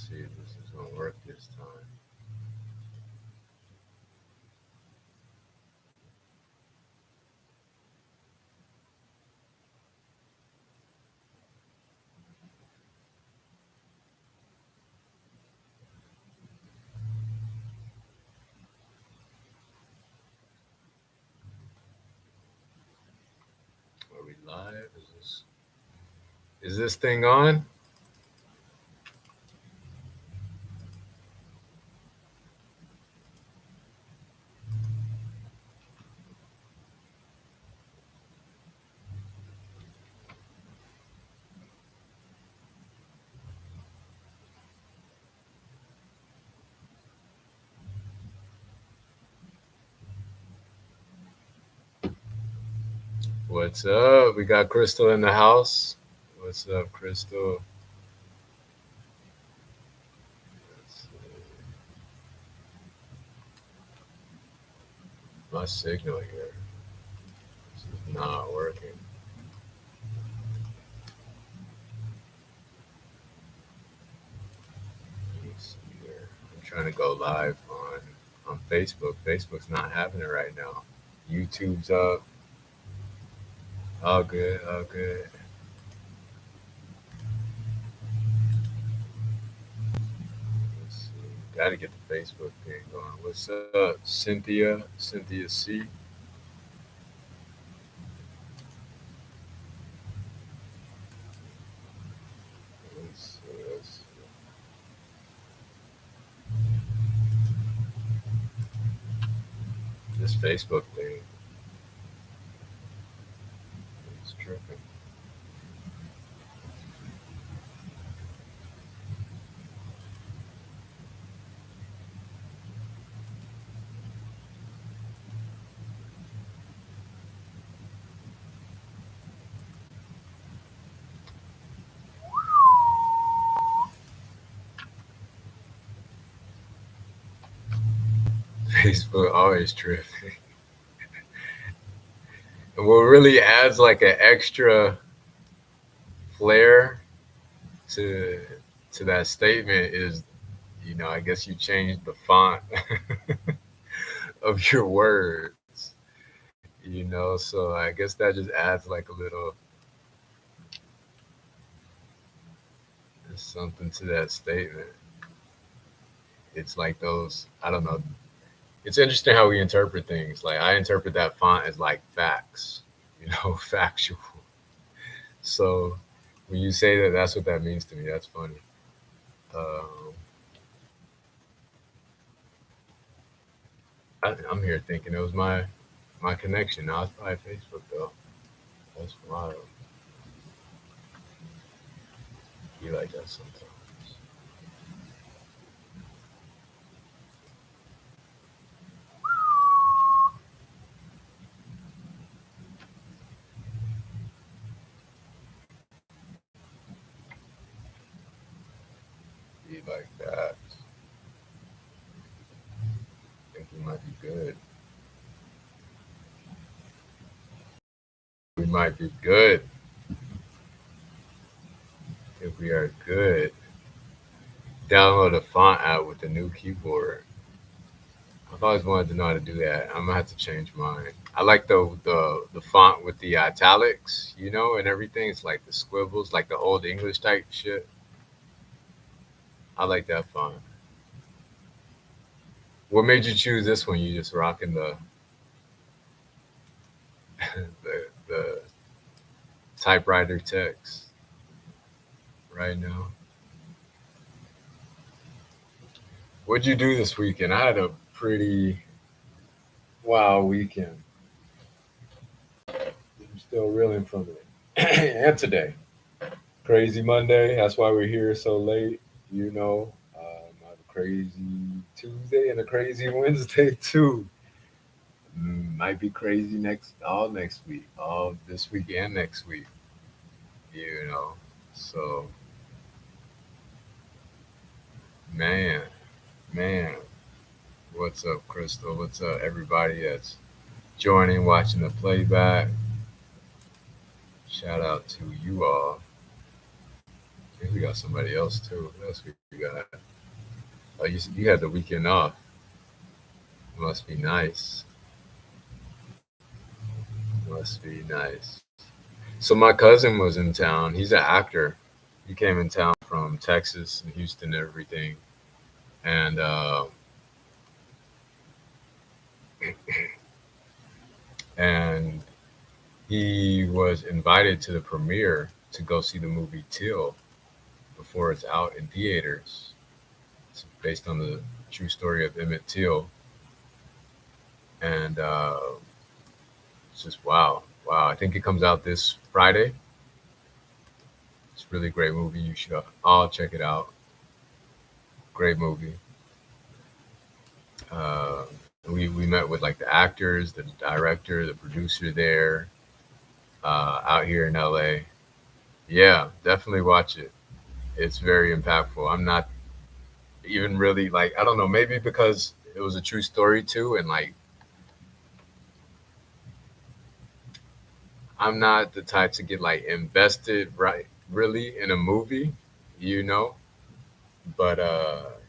see if this is gonna work this time. Are we live? Is this thing on? What's up? We got Crystal in the house. What's up, Crystal? Let's see. My signal here. This is not working. Let me see here. I'm trying to go live on Facebook. Facebook's not having it right now. YouTube's up. All good, all good. Let's see. Got to get the Facebook thing going. What's up, Cynthia? Cynthia C. Let's see. This Facebook thing is tripping. Facebook always tripping. And what really adds like an extra flair to that statement is, I guess you changed the font of your words. So I guess that just adds like a little something to that statement. It's like those, I don't know. It's interesting how we interpret things. Like I interpret that font as like facts, factual. So when you say that, that's what that means to me. That's funny. Um, I'm here thinking it was my connection. Now it's probably Facebook though. That's wild. Be like that sometimes. Be like that. I think we might be good. We might be good. I think we are good. Download a font app with the new keyboard. I've always wanted to know how to do that. I'm gonna have to change mine. I like the font with the italics, and everything. It's like the squibbles, like the old English type shit. I like that font. What made you choose this one? You just rocking the the typewriter text right now. What'd you do this weekend? I had a pretty wild weekend. I'm still reeling from it. And today, crazy Monday. That's why we're here so late. I have a crazy Tuesday and a crazy Wednesday too. Might be crazy all next week, all this week and next week. You know, so man, man, what's up, Crystal? What's up, everybody that's joining, watching the playback? Shout out to you all. think we got somebody else too. What else we got? Oh, you had the weekend off. Must be nice. Must be nice. So my cousin was in town. He's an actor. He came in town from Texas and Houston and everything. And and he was invited to the premiere to go see the movie Till before it's out in theaters. It's based on the true story of Emmett Till, and it's just wow, wow. I think it comes out this Friday. It's a really great movie. You should all check it out. Great movie. Uh, we met with like the actors, the director, the producer there out here in LA. Yeah, definitely watch it. It's very impactful. I'm not even really like I don't know, maybe because it was a true story too, and like I'm not the type to get like invested right really in a movie, you know. But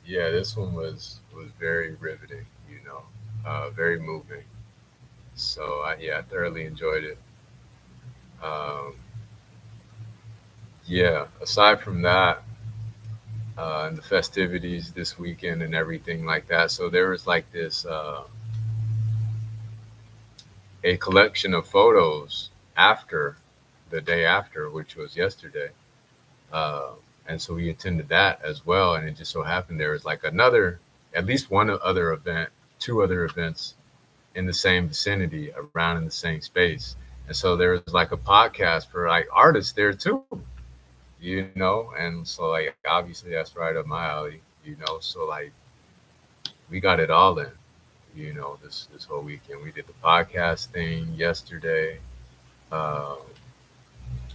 yeah, this one was very riveting, very moving. So I thoroughly enjoyed it. Um, yeah, aside from that, and the festivities this weekend and everything like that. So there was like this a collection of photos after the day after, which was yesterday. Uh, and so we attended that as well. And it just so happened there was like another, at least one other event, two other events in the same vicinity around in the same space. And so there was like a podcast for like artists there too, and so like obviously that's right up my alley. So like we got it all in, this whole weekend. We did the podcast thing yesterday. Uh,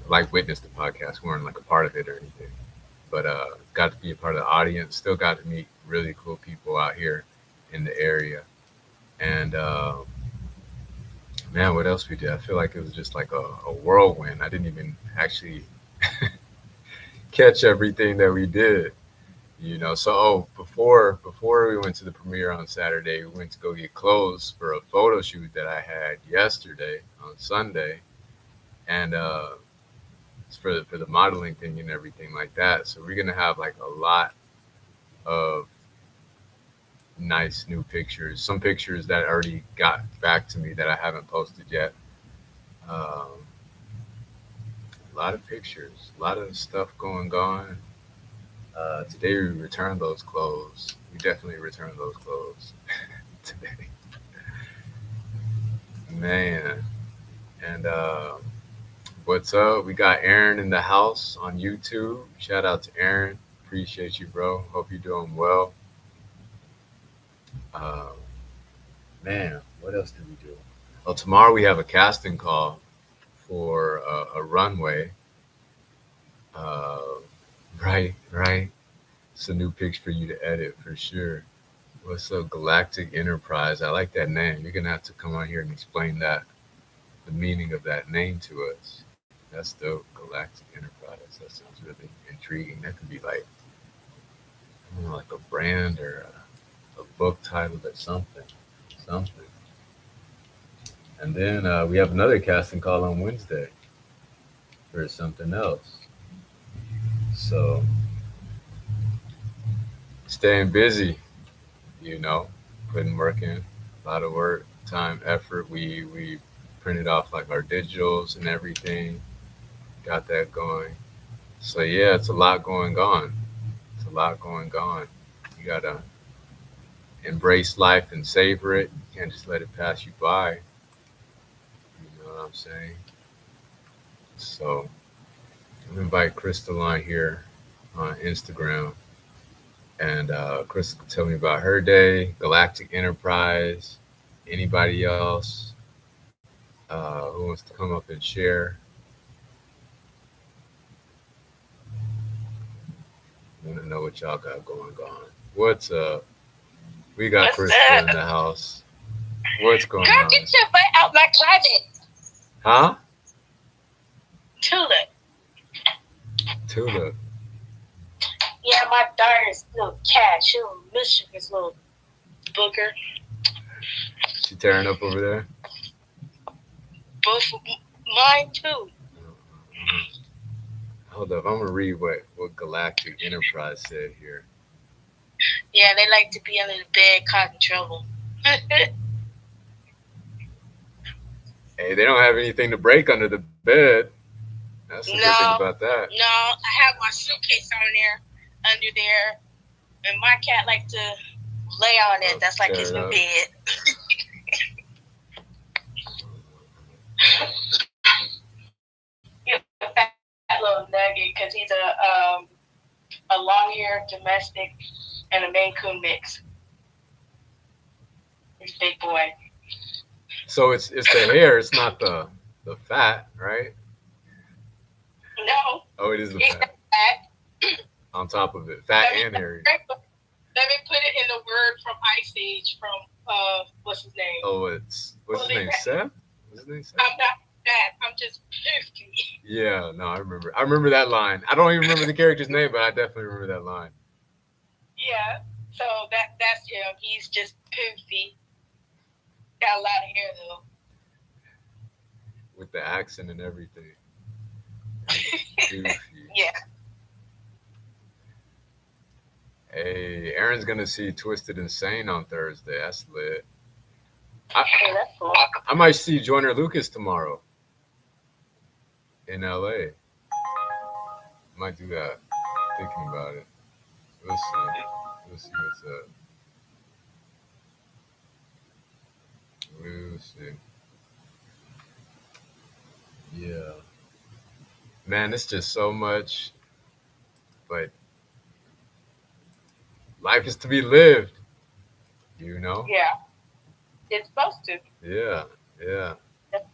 like witnessed the podcast, we weren't like a part of it or anything, but got to be a part of the audience. Still got to meet really cool people out here in the area. And man, what else we did? I feel like it was just like a whirlwind. I didn't even actually catch everything that we did. So before we went to the premiere on Saturday, we went to go get clothes for a photo shoot that I had yesterday on Sunday, and it's for the modeling thing and everything like that. So we're gonna have like a lot of nice new pictures. Some pictures that already got back to me that I haven't posted yet. Um, a lot of pictures, a lot of stuff going on. Today we returned those clothes. We definitely returned those clothes today, man. And what's up? We got Aaron in the house on YouTube. Shout out to Aaron. Appreciate you, bro. Hope you're doing well. Um, man, what else did we do? Well, tomorrow we have a casting call for a runway. Uh, right. It's a new picture for you to edit for sure. What's up, Galactic Enterprise? I like that name. You're gonna have to come on here and explain the meaning of that name to us. That's dope. Galactic Enterprise. That sounds really intriguing. That could be like, like a brand or a book title or something. Something. And then we have another casting call on Wednesday for something else. So staying busy, you know, putting work in, a lot of work, time, effort. We printed off like our digitals and everything, got that going. So yeah, it's a lot going on. It's a lot going on. You gotta embrace life and savor it. You can't just let it pass you by. You know what I'm saying? So I'm gonna invite Crystal on here on Instagram, and Crystal can tell me about her day, Galactic Enterprise, anybody else who wants to come up and share. I want to know what y'all got going on. What's up? We got What's Crystal up? in the house. What's going Girl, on? get your butt out my closet. Huh? Tula. Tula. Yeah, my daughter's little cat. She a mischievous little booger. She tearing up over there. Both mine too. Hold up, I'm gonna read what Galactic Enterprise said here. Yeah, they like to be under the bed, causing trouble. Hey, they don't have anything to break under the bed. That's the good thing about that. No, I have my suitcase on there, under there, and my cat like to lay on it. That's like his new bed. He's a fat little nugget because he's a long-haired domestic and a Maine Coon mix. He's a big boy. So it's the hair. It's not the fat, right? No. Oh, it is the It's fat. fat. On top of it, fat and hairy. Let me put it in the word from Ice Age from what's his name? Oh, what's his name? Seth? What's his name? Seth? I'm not fat. I'm just poofy. Yeah, no, I remember. I remember that line. I don't even remember the character's name, but I definitely remember that line. Yeah. So that's him. He's just poofy. Got a lot of hair though. With the accent and everything. Yeah. Hey, Aaron's gonna see Twisted Insane on Thursday. That's lit. That's cool. I might see Joyner Lucas tomorrow in LA. Might do that. Thinking about it. We'll see. We'll see what's up. We'll see. Yeah. Man, it's just so much. But life is to be lived. You know? Yeah. It's supposed to. Yeah. That's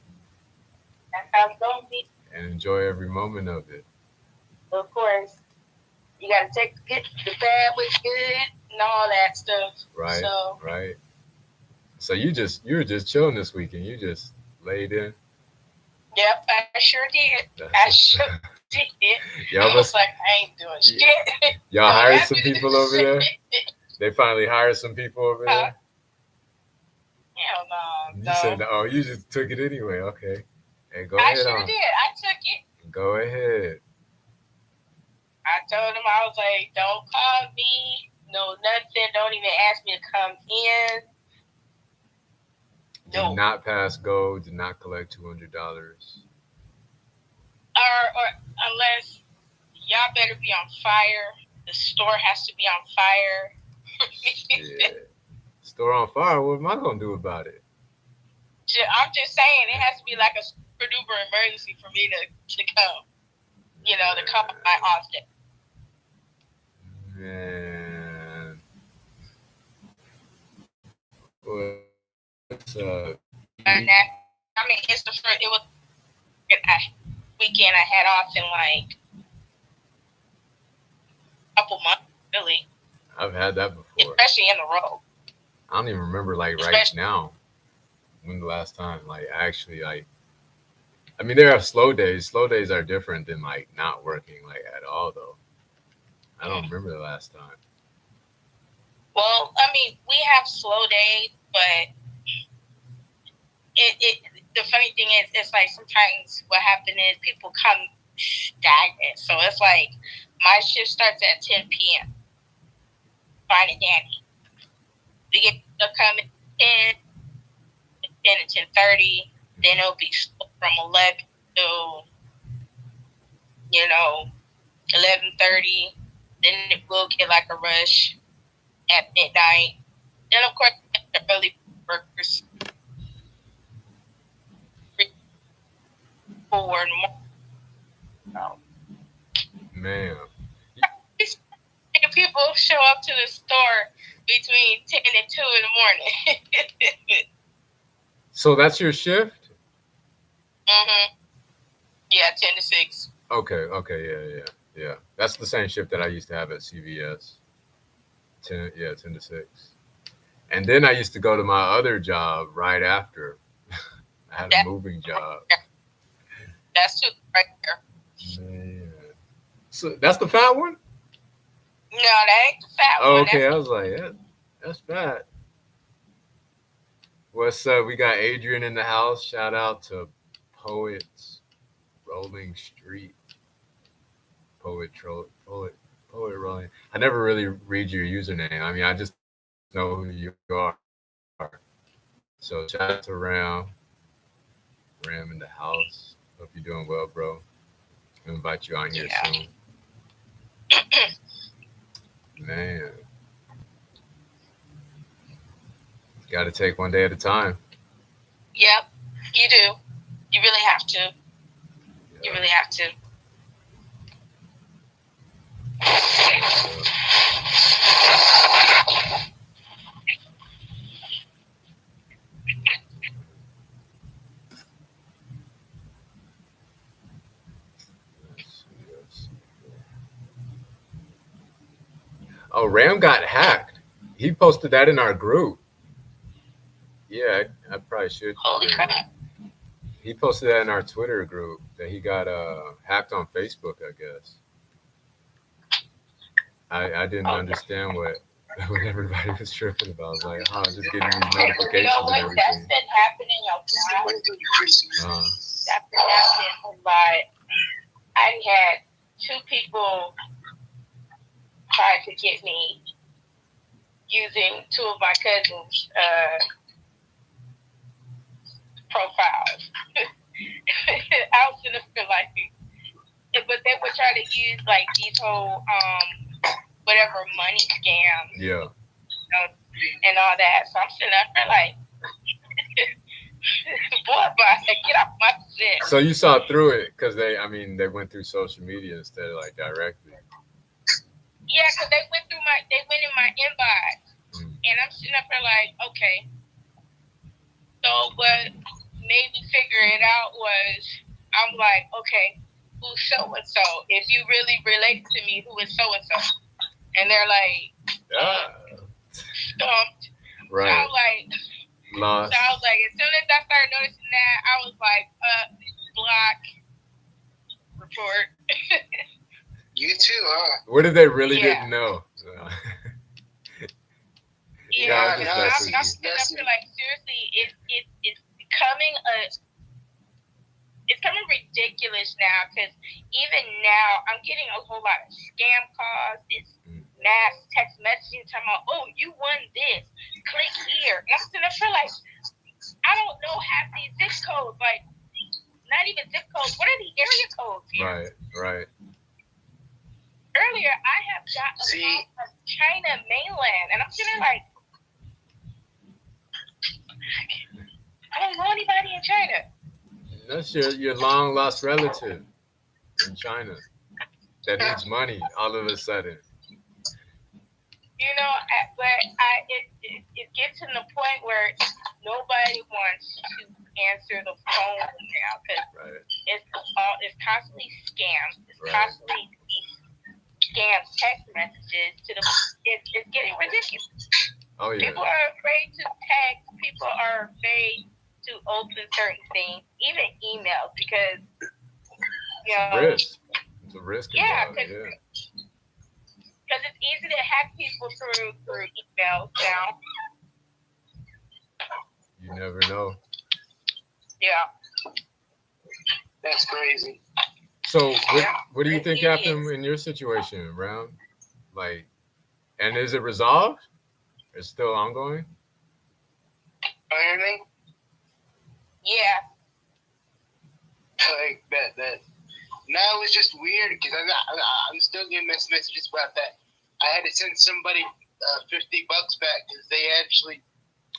how it's gonna be. And enjoy every moment of it. Of course. You gotta get the bad with good and all that stuff. Right. So Right. So you were just chilling this weekend. You just laid in. yep, I sure did. Did. Y'all I was like, I ain't doing shit. Y'all hired some people over there? They finally hired some people over there? Hell no. You said, oh, you just took it anyway. Okay. Hey, go I ahead sure on. did. I took it. Go ahead. I told him, I was like, don't call me. No, nothing. Don't even ask me to come in. Did not pass go. Did not collect $200. Or unless y'all better be on fire. The store has to be on fire. Yeah. Store on fire. What am I gonna do about it? I'm just saying it has to be like a super duper emergency for me to come. You know, to come my often. Man. What's And that, I mean, it's the first. It was weekend I had off in like a couple months, really. I've had that before. Especially in the road. I don't even remember right now when the last time actually I mean there are slow days. Slow days are different than not working at all though. I don't remember the last time. Well, I mean, we have slow days, but the funny thing is, it's like sometimes what happens is people come stagnant. So it's like my shift starts at 10 p.m. Fine and dandy. We get to come at 10 to 10:30. Then it'll be from 11 to 11:30. Then it will get like a rush at midnight. Then of course the early workers. 4 in the morning. Man. People show up to the store between 10 and 2 in the morning. So that's your shift? Yeah, 10 to 6. Okay, yeah. That's the same shift that I used to have at CVS. 10 to 6. And then I used to go to my other job right after. I had a moving job. That's two right there. Man. So that's the fat one? No, that ain't the fat Oh, one. okay. I was like, that's fat. What's up? We got Adrian in the house. Shout out to Poets Rolling Street. Poet Rolling. I never really read your username. I mean, I just know who you are. So shout out to Ram in the house. Hope you're doing well, bro. I'll invite you on here Yeah. soon. Man, got to take one day at a time. Yep, you do. You really have to. You Yeah. really have to. Let's see. Oh, Ram got hacked. He posted that in our group. Yeah, I probably should. Holy crap. He posted that in our Twitter group that he got hacked on Facebook, I guess. I didn't understand what everybody was tripping about. I was like, oh, just getting these notifications You know and what? That's everything. been happening a lot. That's been happening a lot. I had two people try to get me using two of my cousins' profiles. I was gonna feel like, but they would try to use like these whole whatever money scams, Yeah. And all that. So I'm sitting up there like, boy, get off my shit. So you saw through it because they went through social media instead of like directly. Yeah, because they went in my inbox, and I'm sitting up there like, okay. So what made me figure it out was I'm like, okay, who's so and so? If you really relate to me, who is so and so? And they're like, stumped. Right. So I was like, lost. So I was like, as soon as I started noticing that, I was like, block, report. You too, huh? What if they really didn't know? Yeah, I feel like seriously, it's becoming it's becoming ridiculous now because even now I'm getting a whole lot of scam calls, this mass text messaging talking about, oh, you won this, click here. And I'm sitting up there like, I don't know half these zip codes, like not even zip codes. What are the area codes here? Right. Earlier, I have got a call from China mainland, and I'm sitting there like, I don't know anybody in China. That's your long lost relative in China that needs money all of a sudden. You know, but it gets to the point where nobody wants to answer the phone now because it's constantly scams. It's constantly these scam text messages it's getting ridiculous. Oh yeah. People are afraid to text. People are afraid to open certain things, even emails, because risk. It's a risk. Yeah, because it's easy to hack people through emails now. You never know. Yeah. That's crazy. So what do you think happened in your situation, Ram? Like, and is it resolved? It's still ongoing? Anything? Yeah. Like that. Now it's just weird because I'm still getting messages about that. I had to send somebody $50 back because they actually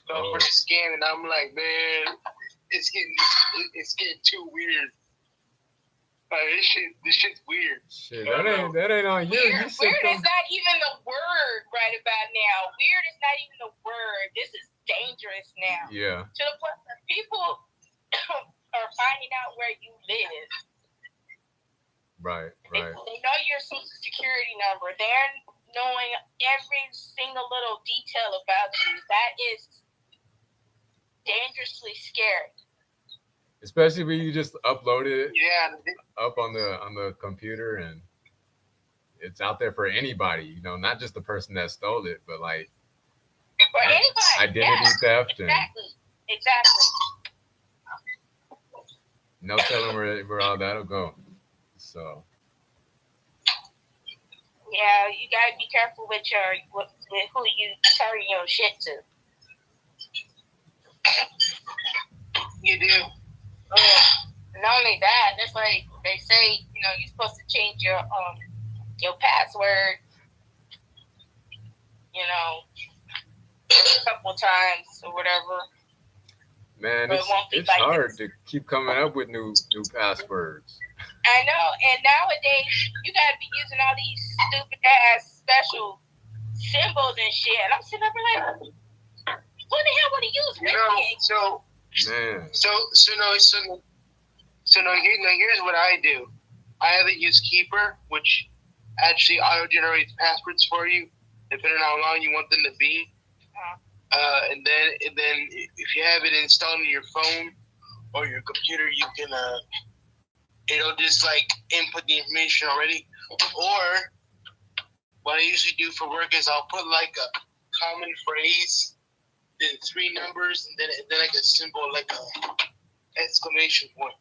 fell for the scam, and I'm like, man, it's getting too weird. This shit's weird. Shit, that ain't on you. Weird is not even the word right about now. Weird is not even the word. This is dangerous now. Yeah. To the point where people are finding out where you live. Right. They know your social security number. They're knowing every single little detail about you. That is dangerously scary. Especially when you just upload it up on the computer and it's out there for anybody, you know, not just the person that stole it, but like For anybody. identity theft and Exactly. no telling where all that'll go. So Yeah, you gotta be careful with who you turn your shit to. You do. Not only that, it's like they say, you know, you're supposed to change your password, you know, a couple times or whatever. man, But it won't be it's like hard this. to keep coming up with new passwords. I know, and nowadays you gotta be using all these stupid ass special symbols and shit. And I'm sitting up like, what the hell would he use? You know, Man, here's what I do. I either use Keeper, which actually auto generates passwords for you, depending on how long you want them to be. And then if you have it installed on your phone or your computer, you can it'll just like input the information already. Or what I usually do for work is I'll put like a common phrase, then 3 numbers, and then like a symbol, like a exclamation point.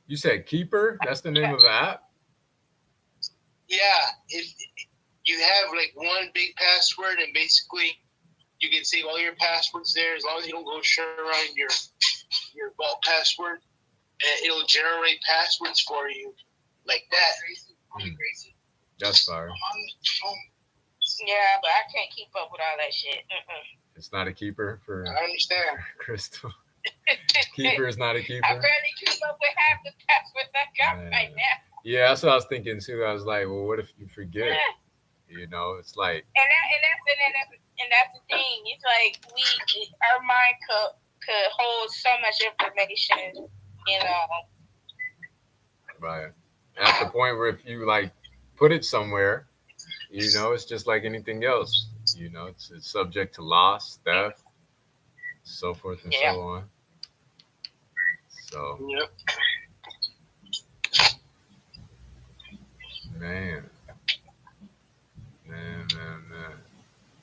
you said Keeper? That's the name of the app? Yeah, if you have like one big password, and basically you can save all your passwords there as long as you don't go share around your vault password, and it'll generate passwords for you like that. That's fire. Yeah, but I can't keep up with all that shit. It's not a keeper for I understand. Crystal. Keeper is not a keeper. I barely keep up with half the passwords I got right now. Yeah, that's what I was thinking too. I was like, well, what if you forget? You know, it's like, And that's the thing. It's like our mind could hold so much information, you know. right at the point where if you like put it somewhere, you know, it's just like anything else. You know, it's subject to loss, theft, so forth and so on. So, Yep. man.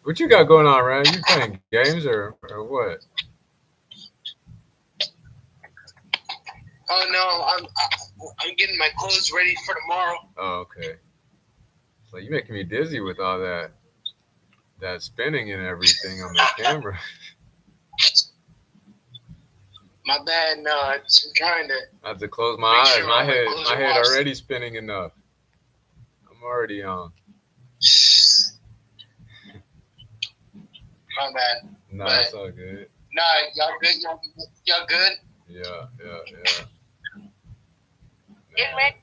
What you got going on, Ryan? You playing games or what? Oh no, I'm getting my clothes ready for tomorrow. Oh, okay. So you making me dizzy with all that spinning and everything on the camera. My bad. No, I'm trying to. I have to close my Make eyes. sure My all my head, clothes my are head washed. already spinning enough. I'm already on. My bad. No, But- it's all good. Nah, y'all good? Y'all good? Yeah. Get ready.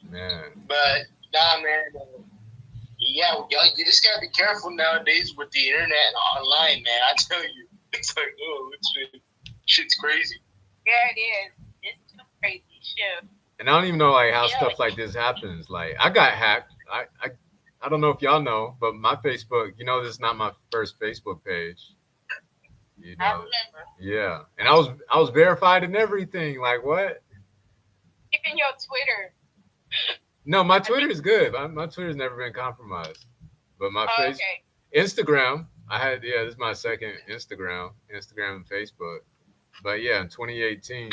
Man, But nah, man. Yeah, y'all, you just gotta be careful nowadays with the internet and online, man. I tell you, it's like, shit's crazy. Yeah, it is. It's too crazy. Shit. and I don't even know like how Yeah. stuff like this happens. Like I got hacked. I don't know if y'all know, but my Facebook, you know, this is not my first Facebook page. You I know, remember. yeah, and I was verified and everything. Like what? Even your Twitter. No, my Twitter is good. My Twitter's never been compromised. But my Oh, okay. Instagram, this is my second Instagram and Facebook. But yeah, in 2018,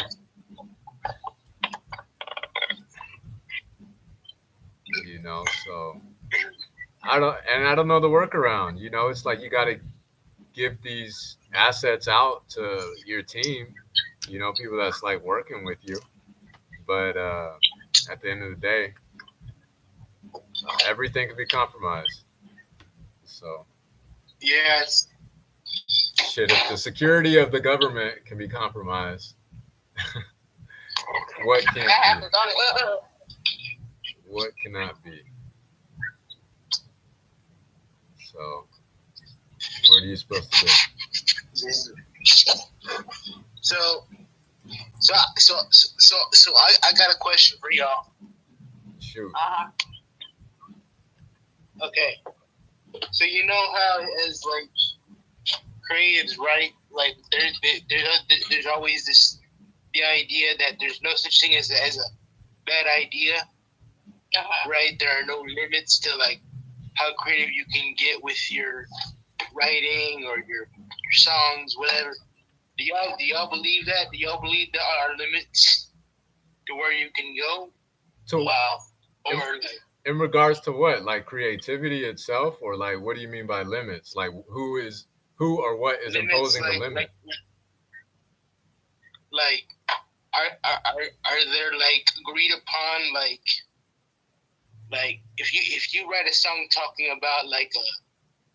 you know, so I don't know the workaround. You know, it's like you got to give these assets out to your team, you know, people that's like working with you. But at the end of the day, everything can be compromised. So Yes. shit, if the security of the government can be compromised, what That can't happens be? on it. What cannot be? So what are you supposed to do? So I got a question for y'all. Shoot. Okay. So you know how as like creatives, right? Like there's always the idea that there's no such thing as a bad idea, right? There are no limits to like how creative you can get with your writing or your songs, whatever. Do y'all believe that? Do y'all believe there are limits to where you can go? So, Or in regards to what, like creativity itself, or like what do you mean by limits? Like who or what is limits, imposing the limit? Like, are there like agreed upon like if you write a song talking about like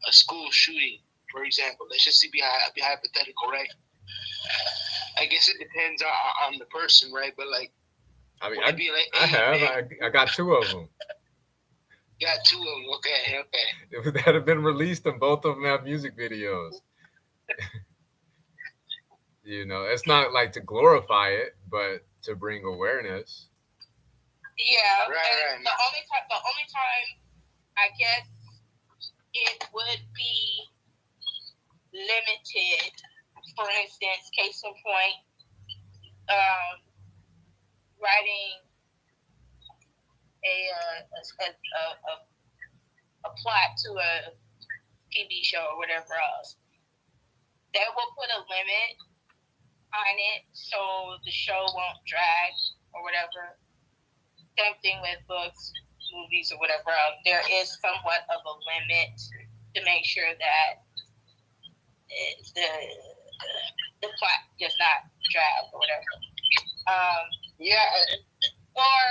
a school shooting, for example, let's just be hypothetical, right? I guess it depends on the person, right? But like, I mean, I I got two of them. Got two of them. Okay. That have been released, and both of them have music videos. You know, it's not like to glorify it, but to bring awareness. Yeah, right. The only time I guess it would be limited. For instance, case in point, writing a plot to a TV show or whatever else. They will put a limit on it so the show won't drag or whatever. Same thing with books, movies, or whatever else. There is somewhat of a limit to make sure that the plot does not drag or whatever. Or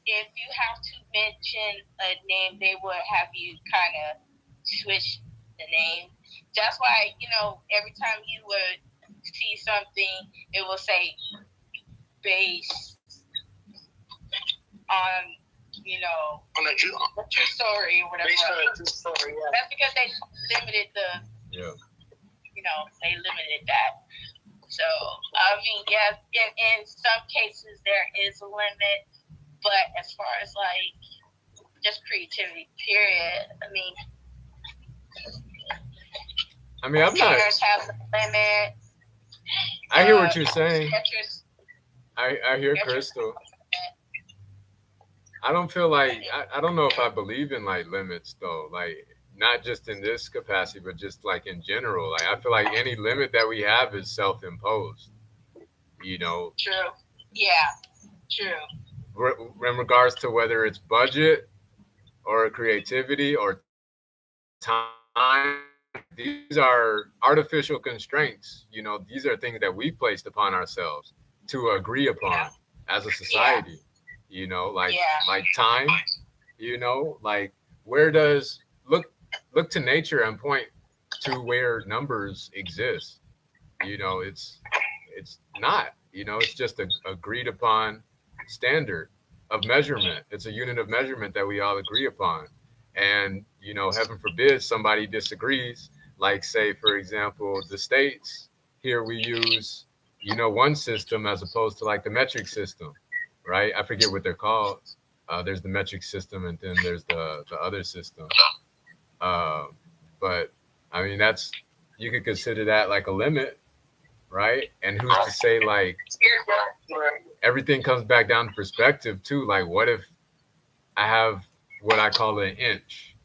if you have to mention a name, they would have you kind of switch the name. That's why, every time you would see something, it will say based on, on a true story or whatever. Based on a true story, yeah. That's because they limited they limited that. So, I mean, yeah, in some cases there is a limit, but as far as like just creativity, period, I'm not. Have a limit. I hear what you're saying. I hear Crystal. I don't feel like I don't know if I believe in like limits though. Like not just in this capacity, but just like in general. Like I feel like any limit that we have is self-imposed. True. Yeah. True. In regards to whether it's budget or creativity or time, these are artificial constraints. These are things that we placed upon ourselves to agree upon as a society. Like time. Like where does look to nature and point to where numbers exist. It's not. It's just a agreed upon standard of measurement. It's a unit of measurement that we all agree upon. And, heaven forbid somebody disagrees. Like, say, for example, the States, here we use, one system as opposed to like the metric system, right? I forget what they're called. There's the metric system and then there's the other system. But I mean, you could consider that like a limit, right? And who's to say like everything comes back down to perspective too? Like, what if I have what I call an inch,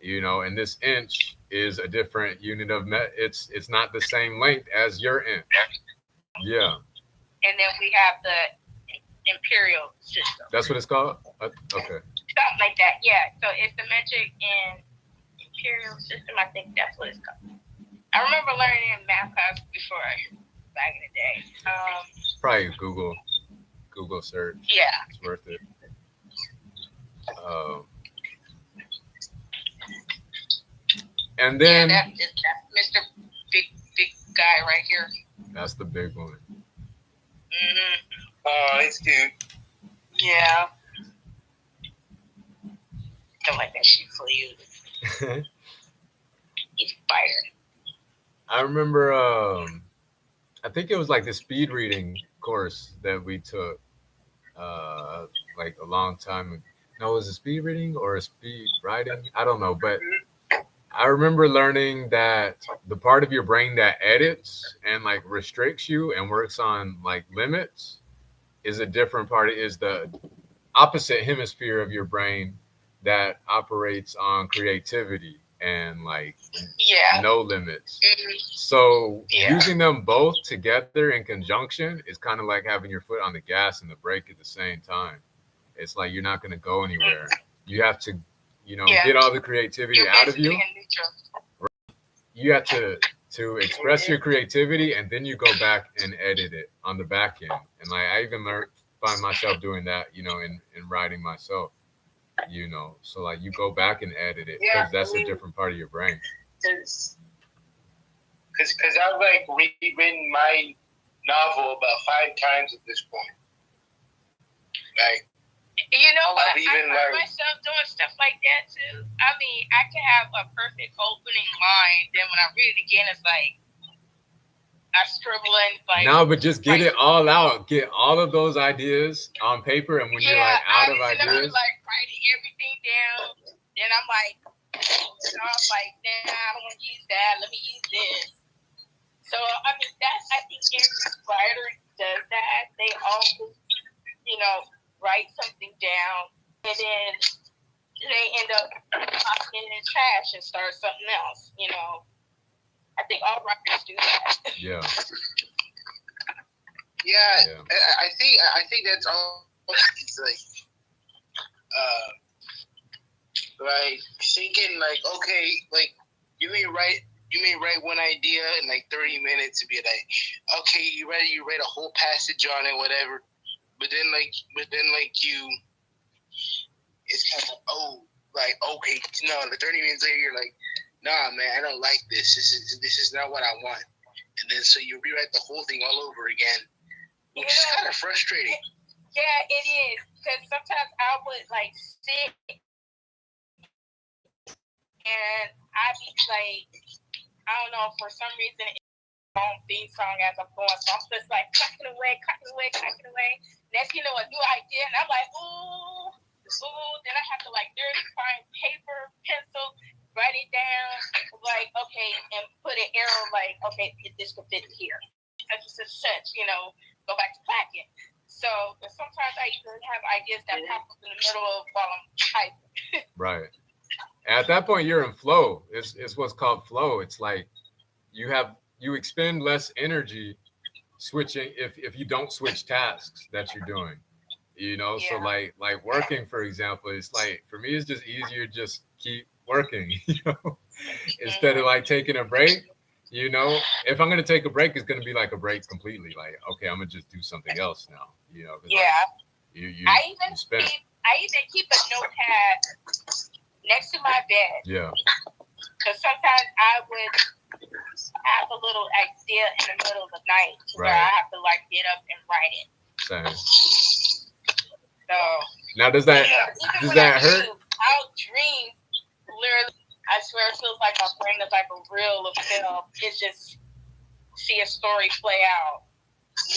and this inch is a different unit of it's not the same length as your inch. Yeah. And then we have the imperial system. That's what it's called? Okay. Something like that, yeah. So it's the metric and imperial system. I think that's what it's called. I remember learning in math class before, back in the day. Probably Google search. Yeah. It's worth it. And then that's Mr. Big guy right here. That's the big one. Mm-hmm. Oh, it's cute. Yeah. Don't like that shit for you. He's fired. I remember, I think it was like the speed reading course that we took, like a long time ago. No, was it speed reading or a speed writing? I don't know, but I remember learning that the part of your brain that edits and like restricts you and works on like limits is a different part, is the opposite hemisphere of your brain that operates on creativity and like Yeah. no limits. Mhm. So Yeah. using them both together in conjunction is kind of like having your foot on the gas and the brake at the same time. It's like you're not going to go anywhere. You have to, Yeah. get all the creativity You're out of basically you. in neutral. You have to express your creativity, and then you go back and edit it on the back end. And like I even find myself doing that, in writing myself. So like you go back and edit it Yeah, because that's I mean, a different part of your brain. Because I've like rewritten my novel about 5 times at this point. Like, You know what? I've even I find like, myself doing stuff like that too. I mean, I can have a perfect opening line, then when I read it again, it's like I scribble in like. No, but just get it all out. Get all of those ideas on paper, and when you're like out of ideas, like writing everything down. Then I'm like, nah, I don't want to use that. Let me use this. So I mean, I think every writer does that. They always, write something down, and then they end up tossing it in the trash and start something else. I think all writers do that. Yeah. Yeah. I think that's all. It's like thinking like, okay, like you may write one idea in like 30 minutes and be like, okay, you write a whole passage on it, whatever. But then you, it's kind of okay, no, the 30 minutes later you're like, nah, man, I don't like this. This is not what I want. And then so you rewrite the whole thing all over again, which is kind of frustrating. Yeah, it is, because sometimes I would like sit and I'd be like, I don't know, for some reason own theme song as I'm going. So I'm just like cracking away. Next you know, a new idea, and I'm like, ooh. Then I have to like find paper, pencil, write it down, like okay, and put an arrow like okay, this could fit here. Such, go back to packing. So sometimes I even have ideas that pop up in the middle of while I'm typing. Right. At that point, you're in flow. It's what's called flow. It's like you expend less energy switching if you don't switch tasks that you're doing. So like working, for example, it's like for me it's just easier just keep working, instead of like taking a break. If I'm gonna take a break, it's gonna be like a break completely. Like, okay, I'm gonna just do something else now. Yeah. Like, I even keep a notepad next to my bed. Yeah. Because sometimes I would have a little idea in the middle of the night where I have to like get up and write it. Same. So now does that hurt? I'll dream literally. I swear it feels like my brain is like a reel of film. It's just see a story play out.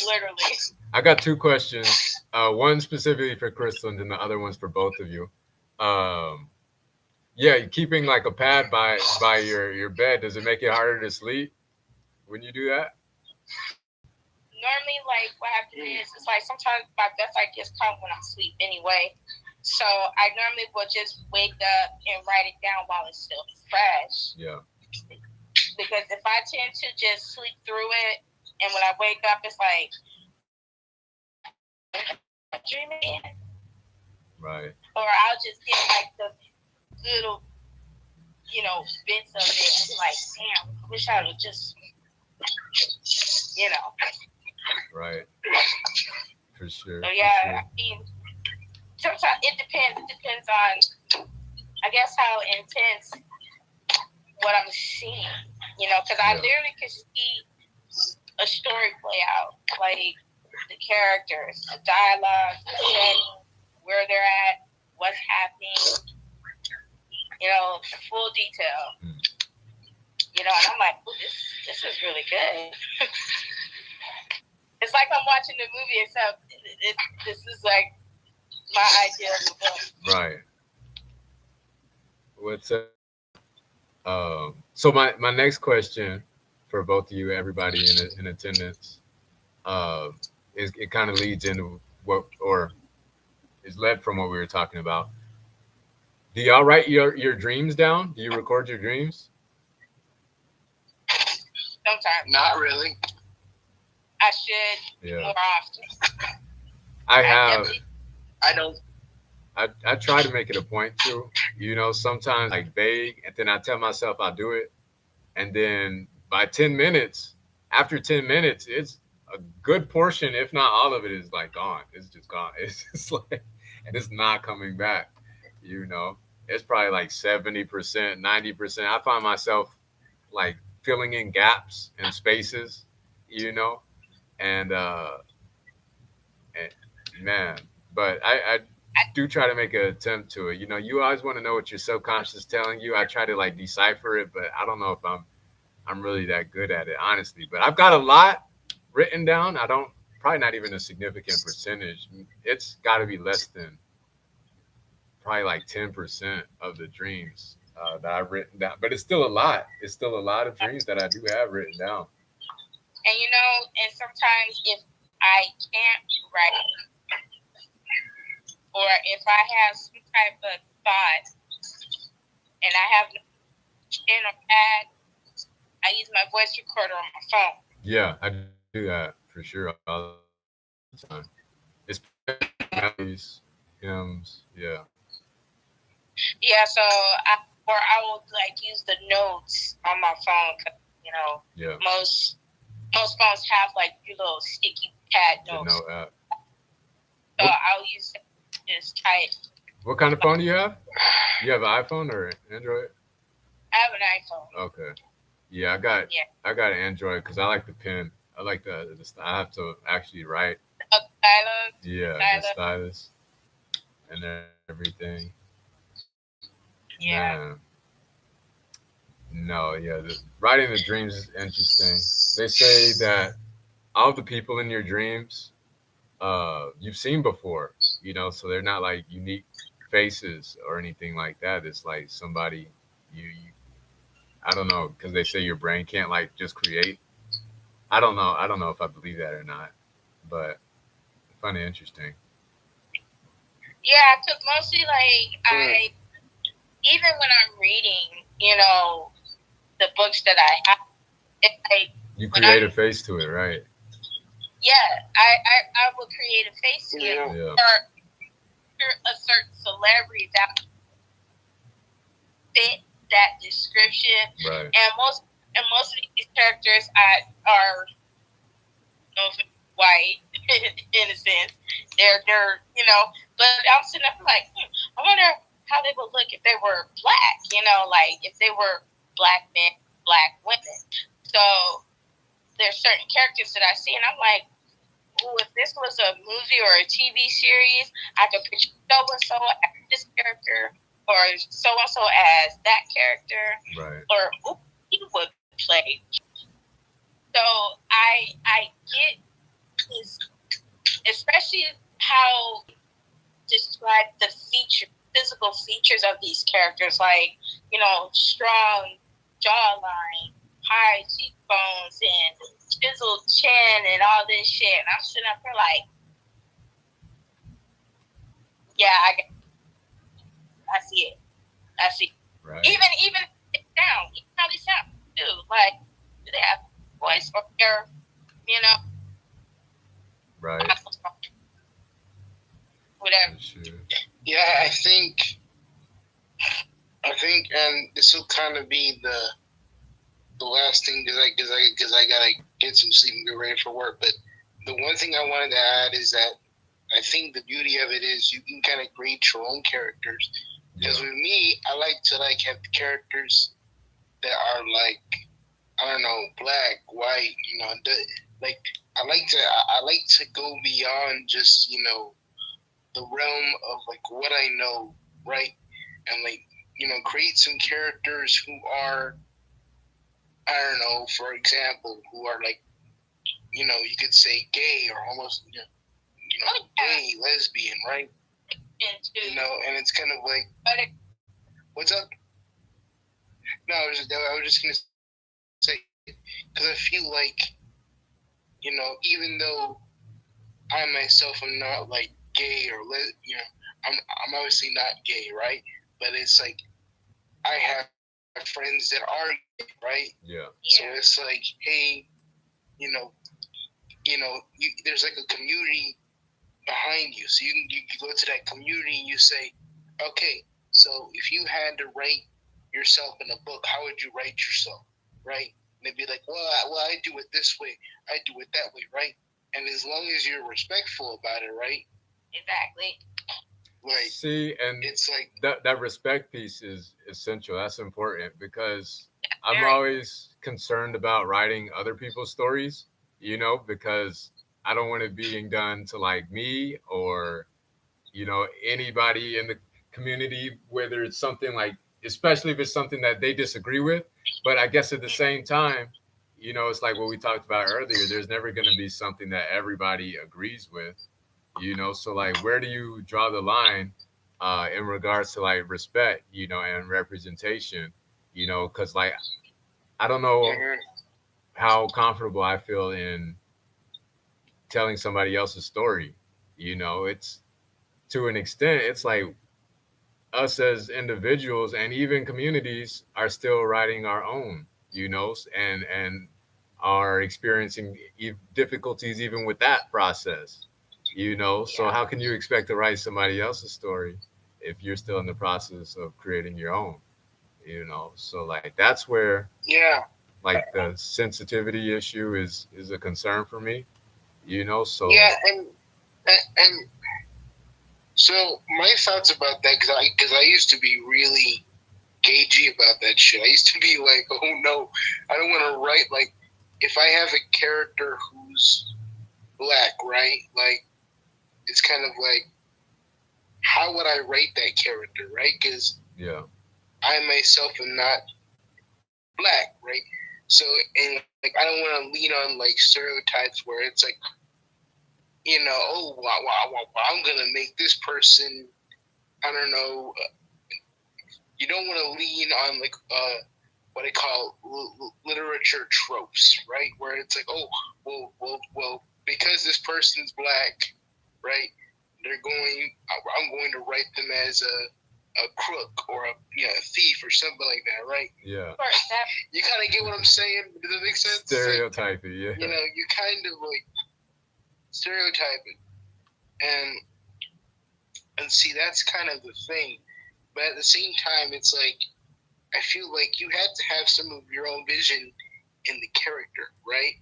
Literally. I got 2 questions. One specifically for Crystal, and then the other one's for both of you. Yeah, keeping like a pad by your bed, does it make it harder to sleep when you do that? Normally, like what happens is, it's like sometimes my best ideas come when I'm asleep anyway. So I normally will just wake up and write it down while it's still fresh. Yeah. Because if I tend to just sleep through it, and when I wake up, it's like dreaming. Right. Or I'll just get like the little, bits of it. And like, damn, I wish I would just, Right. For sure. So yeah, I mean, sometimes it depends. It depends on, I guess, how intense what I'm seeing. Because I literally could see a story play out, like the characters, the dialogue, the setting, where they're at, what's happening. Full detail. And I'm like, ooh, this is really good. It's like I'm watching the movie, except this is like my idea of the book. Right. So my next question for both of you, everybody in attendance, is it kind of leads into what or is led from what we were talking about. Do y'all write your dreams down? Do you record your dreams? Sometimes Not really. I should Yeah, more often. I I have. definitely I don't. I try to make it a point to. Sometimes like vague, and then I tell myself I'll do it, and then by 10 minutes, after 10 minutes, it's a good portion, if not all of it, is like gone. It's just gone. It's just like, and it's not coming back. You know, it's probably like 70%, 90%. I find myself like filling in gaps and spaces. You know, and and man, but I do try to make an attempt to it. You always want to know what your subconscious is telling you. I try to like decipher it, but I don't know if I'm really that good at it, honestly. But I've got a lot written down. I don't Probably not even a significant percentage. It's got to be less than probably like 10% of the dreams that I've written down. But it's still a lot. It's still a lot of dreams that I do have written down. and and sometimes if I can't write or if I have some type of thought and I have no pen or pad, I use my voice recorder on my phone. Yeah, I do that for sure all the time. It's melodies, hymns. Yeah, Yeah, so I will like use the notes on my phone because yeah. most phones have like your little sticky pad The notes. note app. So What, I'll use it, just type. what kind of phone do you have? You have an iPhone or Android? I have an iPhone. Okay. Yeah, I got Yeah. I got an Android because I like the pen. I like I have to actually write. Stylus. Yeah, the Stylus. stylus and everything. Yeah. Man, no, yeah, writing the dreams is interesting. They say that all the people in your dreams, you've seen before. So they're not like unique faces or anything like that. It's like somebody you I don't know because they say your brain can't like just create. I don't know. I don't know if I believe that or not, but I find it interesting. Yeah, because mostly even when I'm reading, the books that I have, it's like You when create a face to it, right? yeah, I will create a face to it Yeah. Yeah, or a certain celebrity that fit that description, right. and most of these characters are white in a sense. They're but I'm sitting up like, I wonder how they would look if they were black. Like if they were black men, black women. So there's certain characters that I see, and I'm like, ooh, if this was a movie or a TV series, I could picture so and so as this character, or so and so as that character, Right. or who he would play. So I get this, especially how describe the physical features of these characters, like strong jawline, high cheekbones, and chiseled chin, and all this shit. And I'm sitting up there like, yeah, I see it. I see. Right. Even it's down, even how they sound too. Like, do they have voice or hair? Right. Whatever. Sure. Yeah, I think, and this will kind of be the last thing because I gotta get some sleep and get ready for work. But the one thing I wanted to add is that I think the beauty of it is you can kind of create your own characters. Because Yeah. with me, I like to have characters that are like, I don't know, black, white. I like to go beyond just the realm of like what I know, right? And create some characters who are, I don't know, for example, who are like, you could say gay or almost, gay, lesbian, right? And it's kind of like, what's up? No, I was just gonna say because I feel like, even though I myself am not like gay or you know, I'm obviously not gay, right? But it's like I have friends that are gay, right? Yeah. So it's like, hey, you know, there's like a community behind you. So you go to that community and you say, okay, so if you had to write yourself in a book, how would you write yourself, right? And they'd be like, I do it this way, I do it that way, right? And as long as you're respectful about it, right? Exactly. Right. See, and It's like that respect piece is essential. That's important because I'm Very. always concerned about writing other people's stories, because I don't want it being done to like me or, anybody in the community, whether it's something like, especially if it's something that they disagree with. But I guess at the same time, it's like what we talked about earlier. There's never going to be something that everybody agrees with, so like where do you draw the line in regards to like respect, and representation, because like I don't know mhm. how comfortable I feel in telling somebody else's story. It's to an extent, it's like us as individuals and even communities are still writing our own, and are experiencing difficulties even with that process, so Yeah. how can you expect to write somebody else's story if you're still in the process of creating your own, so like that's where Yeah, like the sensitivity issue is a concern for me, so yeah, and so my thoughts about that, because I used to be really cagey about that shit. I used to be like, oh no, I don't want to write like if I have a character who's black, right? Like it's kind of like how would I write that character, right? Because yeah, I myself am not black, right? So and like I don't want to lean on like stereotypes where it's like oh I'm gonna make this person I don't know. You don't want to lean on like what I call literature tropes, right? Where it's like, oh, because this person's black, right? I'm going to write them as a crook or a thief or something like that, right? yeah, You kind of get what I'm saying? Does that make sense? stereotyping, yeah, You kind of like stereotype it, and see that's kind of the thing. But at the same time, it's like I feel like you have to have some of your own vision in the character, right?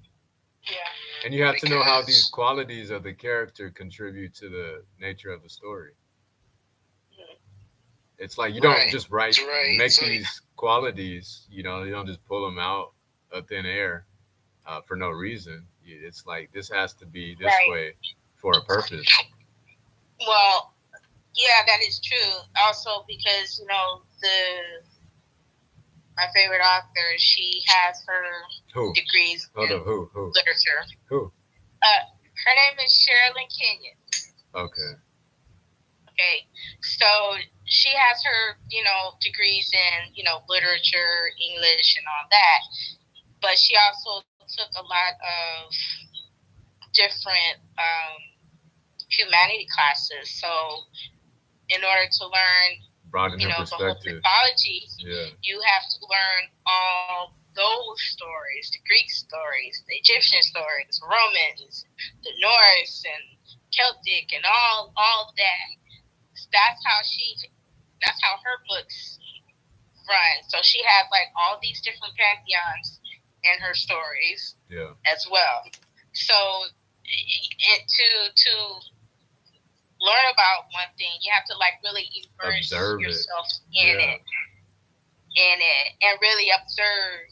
Yeah. and you have to know how these Because qualities of the character contribute to the nature of the story. It's like you don't right, just write right. make So these qualities, you don't just pull them out of thin air for no reason. It's like this has to be this Right. way for a purpose. Well, yeah, that is true. Also, because the my favorite author, she has her Who? degrees Hold in up. Who? literature. Who? Her name is Sherilyn Kenyon. Okay. Okay, so she has her degrees in literature, English, and all that. But she also took a lot of different humanity classes. So in order to learn Broaden her the whole perspective. mythology, Yeah. you have to learn all those stories, the Greek stories, the Egyptian stories, Romans, the Norse and Celtic, and all that. That's how her books run. So she has like all these different pantheons in her stories Yeah. as well. So to learn about one thing, you have to like really immerse Observe it. yourself Yeah. in it, and really observe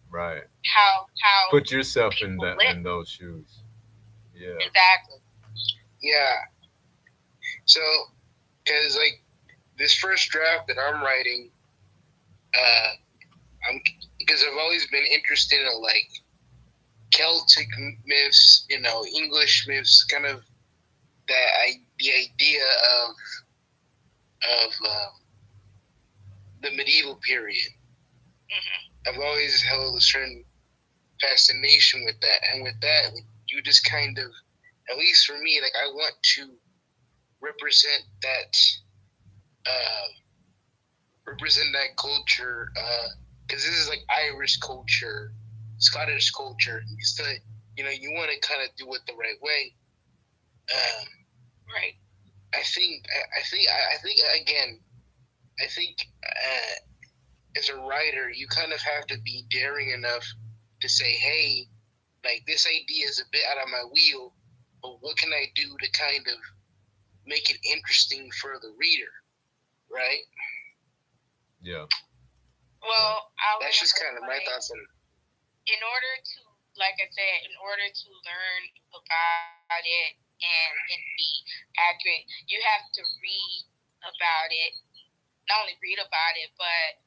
Right. how Put yourself in people that live. in those shoes. Yeah. Exactly. yeah, so because like this first draft that I'm writing, I'm because I've always been interested in like Celtic myths, English myths, kind of the idea of the medieval period. Mm-hmm. I've always held a certain fascination with that, and with that, you just kind of at least for me, like I want to represent that culture, because this is like Irish culture, Scottish culture. So you want to kind of do it the right way. Right. I think again, as a writer, you kind of have to be daring enough to say, hey, like this idea is a bit out of my wheel, but what can I do to kind of make it interesting for the reader, right? Yeah. Well, that's just kind of my thoughts on it. In order to, like I said, in order to learn about it and be accurate, you have to read about it. Not only read about it, but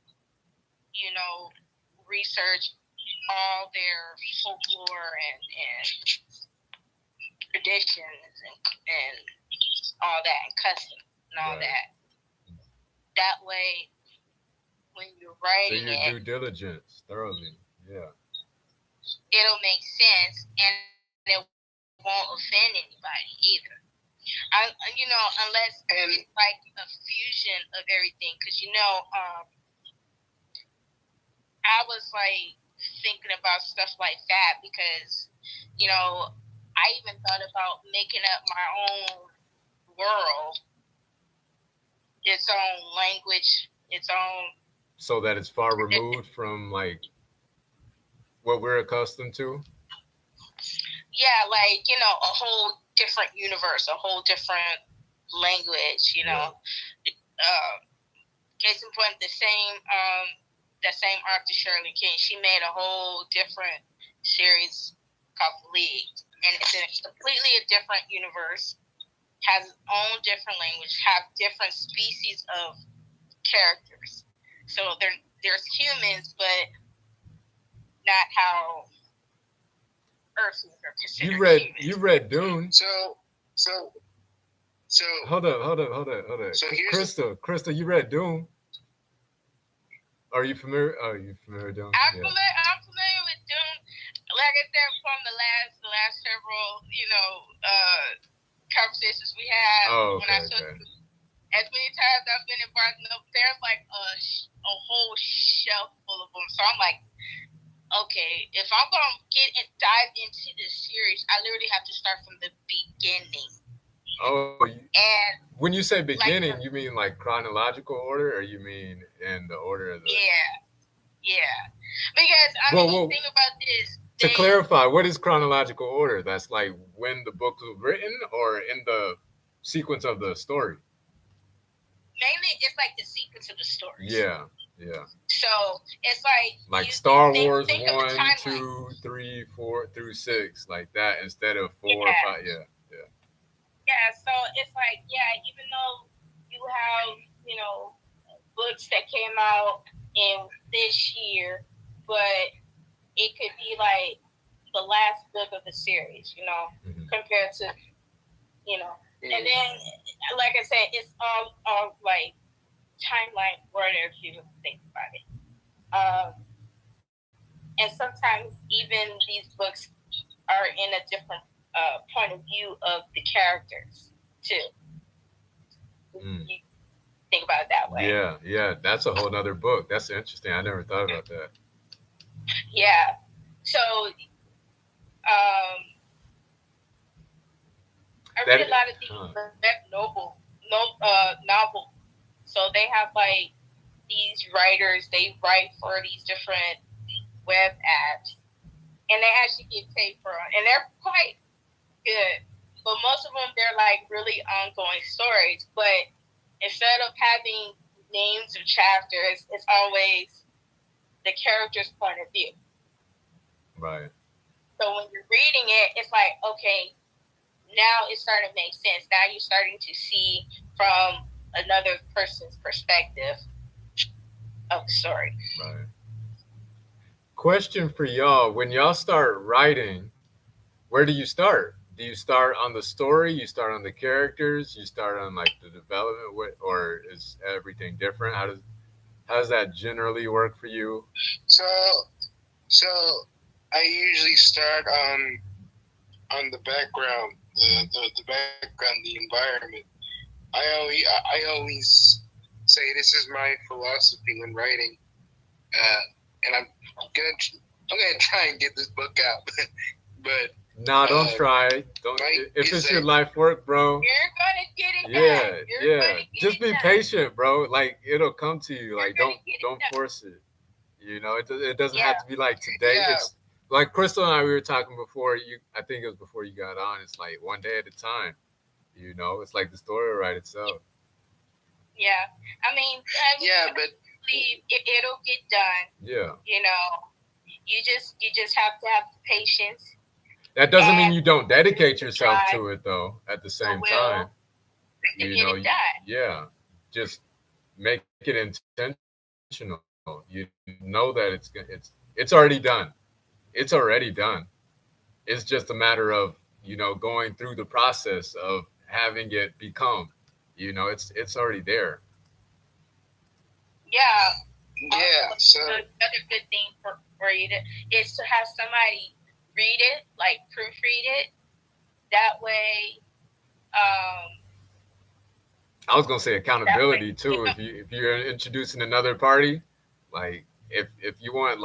research all their folklore and traditions and all that, and customs and all that. That way, when you're writing so you do diligence thoroughly. Yeah. It'll make sense, and it won't offend anybody either. Unless it's like a fusion of everything. Because I was like thinking about stuff like that because I even thought about making up my own world, its own language, its own. So that it's far removed from like what we're accustomed to. Yeah, like a whole different universe, a whole different language. Case in point, the same artist Shirley King, she made a whole different series called The League, and it's a completely a different universe, has its own different language, have different species of characters. So there's humans, but not how Earthlings are considered humans. You read Dune. So hold up. So Crystal, you read Dune? Are you familiar? Oh, you familiar with Dune? I'm familiar with Dune. Like I said, from the last several conversations we had. Oh, when I saw as many times I've been in Barcelona, there's like a whole shelf full of them. So I'm like, okay, if I'm gonna dive into this series, I literally have to start from the beginning. Oh, and when you say beginning, you mean like chronological order, or you mean in the order of the? Yeah. Because the thing about this. To clarify, what is chronological order? That's like when the book was written, or in the sequence of the story. Mainly, it's like the sequence of the story. Yeah. So it's like Star Wars 1, 2, 3, 4 through 6, like that, instead of 4 or 5. Yeah. Yeah, so it's like, even though you have, books that came out in this year, but it could be like the last book of the series, compared to, and then, like I said, it's all like timeline order if you think about it. And sometimes even these books are in a different point of view of the characters too. You think about it that way. Yeah, that's a whole nother book. That's interesting. I never thought about that. Yeah. So I read a lot of these novel. So they have like these writers. They write for these different web apps, and they actually get paid for them, and they're quite good. But most of them, they're like really ongoing stories. But instead of having names of chapters, it's always the character's point of view. Right. So when you're reading it, it's like, okay, now it's starting to make sense. Now you're starting to see from another person's perspective of the story. Right. Question for y'all. When y'all start writing, where do you start? Do you start on the story? You start on the characters? You start on like the development? Or is everything different? How does that generally work for you? So I usually start on the background. the background, the environment. I always say this is my philosophy when writing, and I'm gonna try and get this book out, but Nah, don't try. Don't. If it's your life work, bro. You're gonna get it Yeah, done. You're yeah. gonna get Just it be done. patient, bro. Like it'll come to you. You're Like gonna get it don't done. force it. You know, it doesn't Yeah. have to be like today. Yeah. It's like Crystal and I, we were talking before you. I think it was before you got on. It's like one day at a time. You know, it's like the story will write itself. Yeah. I mean, yeah, but believe it'll get done. Yeah. You know, you just have to have the patience. That doesn't mean And you don't dedicate yourself try to it though. At the the same will time, to you get know, it done. yeah, just make it intentional. You know that it's already done. It's already done. It's just a matter of going through the process of having it become. It's already there. Yeah. yeah. So Another good thing for you is to have somebody read it, like proofread it. That way, I was gonna say accountability too. If you're introducing another party, like if you want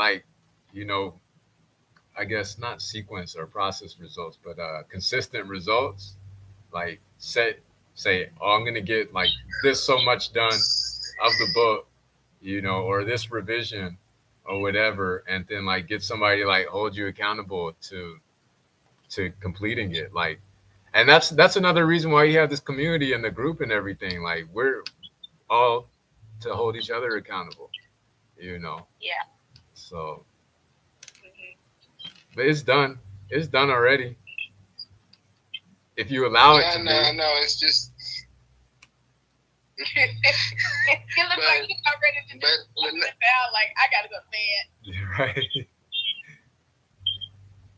you know I guess not sequence or process results, but consistent results. Like say, oh, I'm gonna get like this so much done of the book, or this revision or whatever, and then like get somebody to like hold you accountable to completing it. Like, and that's another reason why you have this community and the group and everything. Like we're all to hold each other accountable, you know. yeah. So, Mm-hmm. but it's done. It's done already. If you allow it to no, it's just. You look like you're not ready to just flip out. Like I gotta go to bed. Right.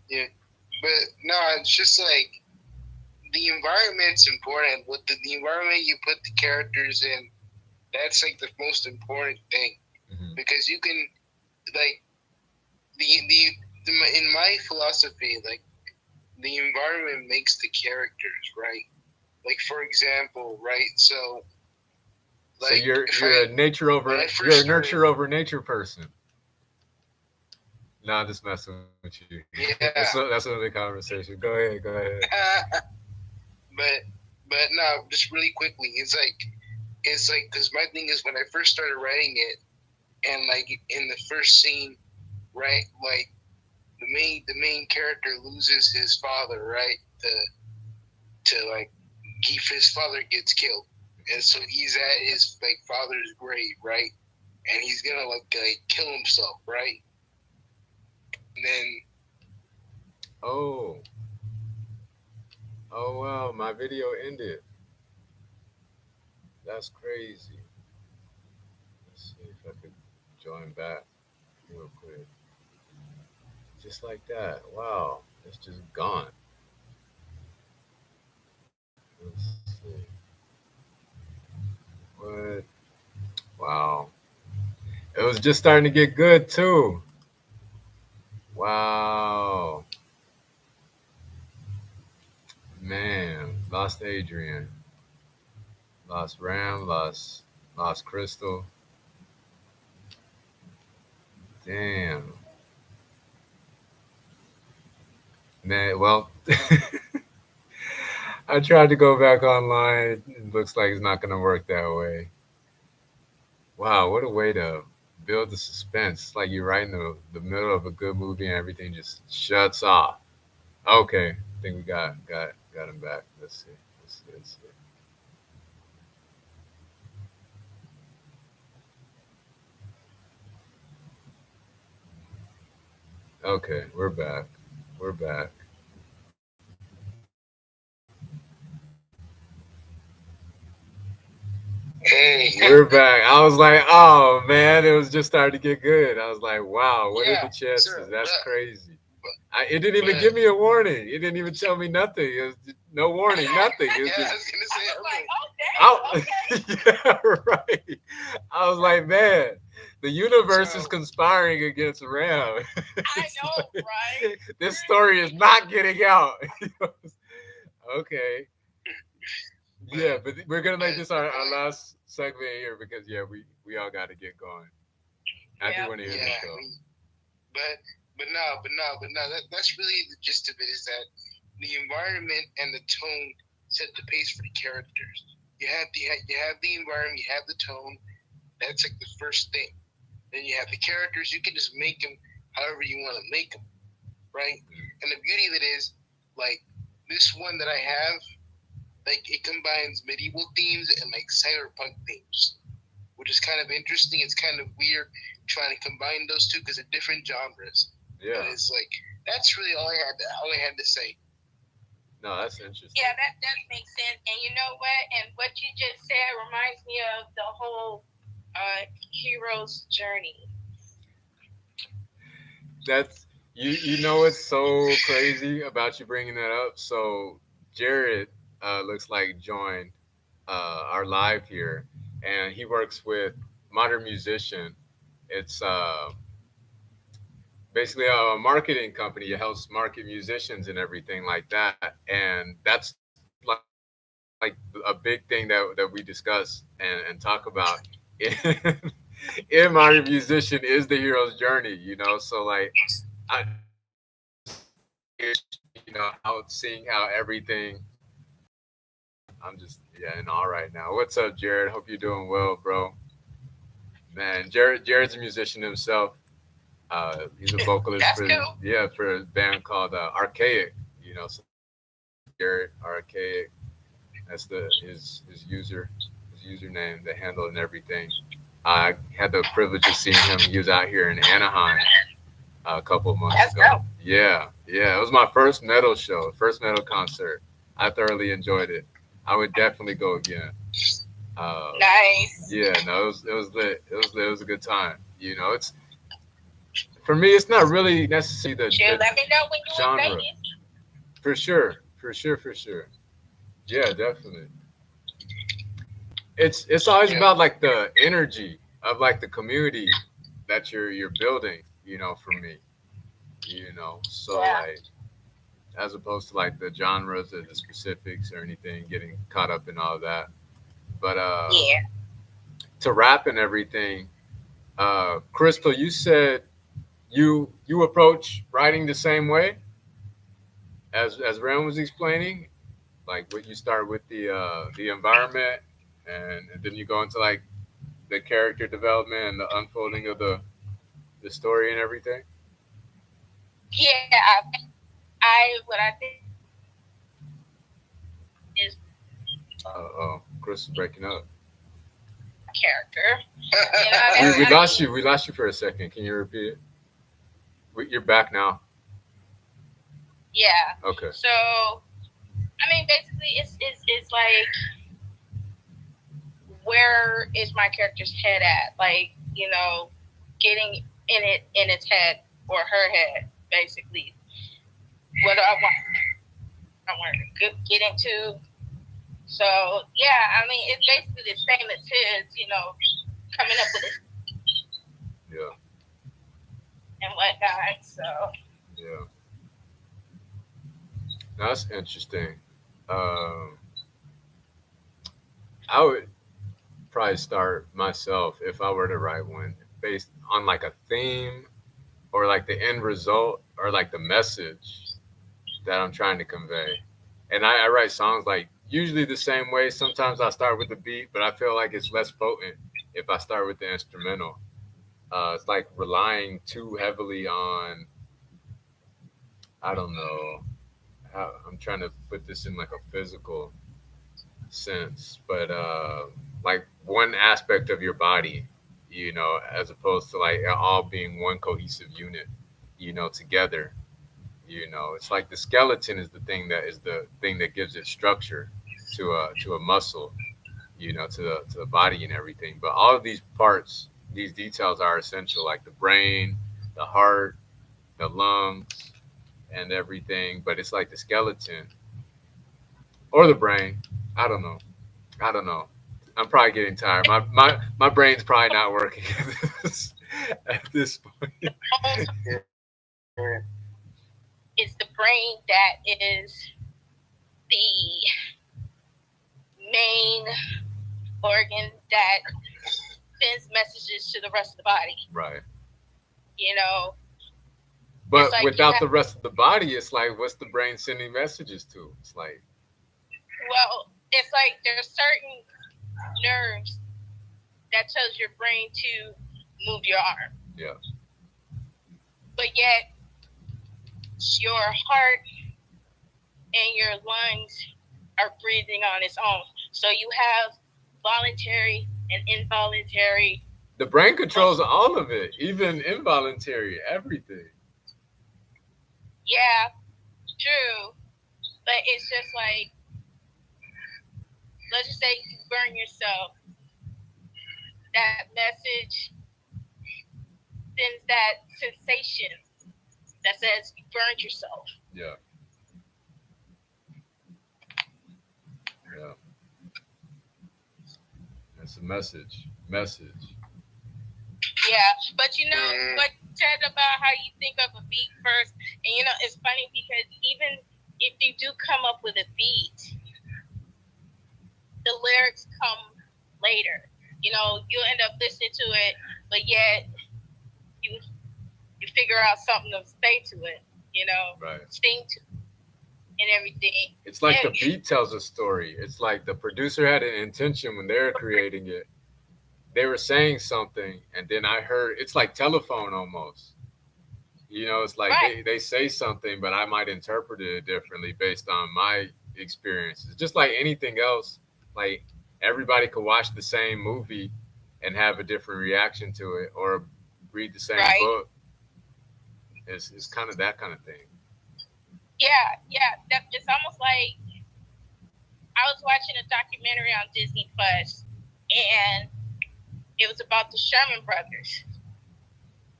Yeah, but no, it's just like the environment's important. With the environment you put the characters in, that's like the most important thing, because you can like the in my philosophy, like the environment makes the characters, right? Like for example, right? So so you're a nurture over nature person. No, I'm just messing with you. Yeah. That's another conversation. Go ahead. but no, just really quickly, it's like because my thing is when I first started writing it, and like in the first scene, right, like the main character loses his father, right, to like his father gets killed, and so he's at his like father's grave, right, and he's gonna like kill himself, right, and then oh wow, my video ended. That's crazy. Let's see if I could join back real quick. Just like that. Wow, it's just gone. Let's see. What? Wow. It was just starting to get good too. Wow. Man, lost Adrian. Lost Ram, lost Crystal. Damn. Man, well, I tried to go back online. It looks like it's not going to work that way. Wow, what a way to build the suspense. It's like you're right in the middle of a good movie and everything just shuts off. Okay, I think we got him back. Let's see. Let's see. Okay, we're back. We're back. hey, We're back. I was like, oh man, it was just starting to get good. I was like, wow, what are the chances? That's crazy. It didn't even give me a warning. It didn't even tell me nothing. It was no warning, nothing. It was yeah, just, I was gonna say, like, oh, yeah, right. I was like, man, the universe is conspiring against Ram. I know, right? This story is not getting out. Okay. Yeah, but we're gonna make this our last segment here because yeah, we all got to get going. I do Yeah. want to hear yeah, this though. but no. That's really the gist of it. Is that the environment and the tone set the pace for the characters. You have the environment, you have the tone. That's like the first thing. Then you have the characters. You can just make them however you want to make them, right? And the beauty of it is, like this one that I have, like it combines medieval themes and like cyberpunk themes, which is kind of interesting. It's kind of weird trying to combine those two because they're different genres. Yeah. But it's like that's really all I had to say. No, that's interesting. Yeah, that does make sense. And you know what? And what you just said reminds me of the whole hero's journey. That's you know what's so crazy about you bringing that up. So Jared looks like joined our live here, and he works with Modern Musician. It's basically a marketing company. It helps market musicians and everything like that. And that's like a big thing that we discuss and talk about. In Modern Musician is the hero's journey, you know. So like, I, you know, how seeing how everything. I'm just yeah in awe right now. What's up, Jared? Hope you're doing well, bro. Man, Jared's a musician himself. He's a vocalist That's for cool. yeah for a band called Archaic. You know, so Jared Archaic. That's his username, the handle, and everything. I had the privilege of seeing him. He was out here in Anaheim a couple of months That's ago. dope. Yeah, yeah. It was my first metal show, first metal concert. I thoroughly enjoyed it. I would definitely go again. Nice. Yeah, no, it was lit. It was a good time. You know, it's for me. It's not really necessarily Sure, the let me know when you in genre. Vegas. For sure, for sure, for sure. Yeah, definitely. It's always Yeah, about like the energy of like the community that you're building. You know, for me. You know, so Yeah. like as opposed to like the genres or the specifics or anything, getting caught up in all of that. But Yeah. to rap and everything, Crystal, you said you approach writing the same way as Ren was explaining, like what you start with the environment, and then you go into like the character development and the unfolding of the story and everything. Yeah. What I think is Oh, Chris is breaking up. character. You know what I We mean? lost you. We lost you for a second. Can you repeat it? You're back now. Yeah. Okay. So I mean, basically, it's like where is my character's head at? Like, getting in its head or her head, basically. What do I want to get into? So yeah, I mean, it's basically the same as his. Coming up with it Yeah. and whatnot. So Yeah. That's interesting. Um, I would probably start myself if I were to write one based on like a theme or like the end result or like the message that I'm trying to convey. And I write songs like usually the same way. Sometimes I start with the beat, but I feel like it's less potent if I start with the instrumental. It's like relying too heavily on, I don't know, how, I'm trying to put this in like a physical sense, but like one aspect of your body, you know, as opposed to like all being one cohesive unit, you know, together. You know, it's like the skeleton is the thing that gives it structure to a muscle, you know, to the body and everything. But all of these parts, these details are essential, like the brain, the heart, the lungs, and everything. But it's like the skeleton or the brain. I don't know. I don't know. I'm probably getting tired. My brain's probably not working at this point. it's the brain that is the main organ that sends messages to the rest of the body. Right. You know, But like without the rest of the body, it's like, what's the brain sending messages to? It's like, well, it's like there's certain nerves that tells your brain to move your arm. yeah. But yet your heart and your lungs are breathing on its own. So you have voluntary and involuntary. The brain controls all of it, even involuntary, everything. Yeah, true. But it's just like, let's just say you burn yourself. That message sends that sensation that says you burned yourself. Yeah. Yeah. That's a message. Message. Yeah, but you know what you said about how you think of a beat first, and you know it's funny because even if you do come up with a beat, the lyrics come later. You know, you'll end up listening to it, but yet you figure out something to say to it. You know, Right. sing to it and everything. It's like the beat tells a story. It's like the producer had an intention when they were creating it. They were saying something, and then I heard, it's like telephone almost. You know, it's like Right. they say something, but I might interpret it differently based on my experiences. Just like anything else, like everybody could watch the same movie and have a different reaction to it, or read the same Right. book. It's kind of that kind of thing. Yeah. It's almost like I was watching a documentary on Disney Plus, and it was about the Sherman brothers.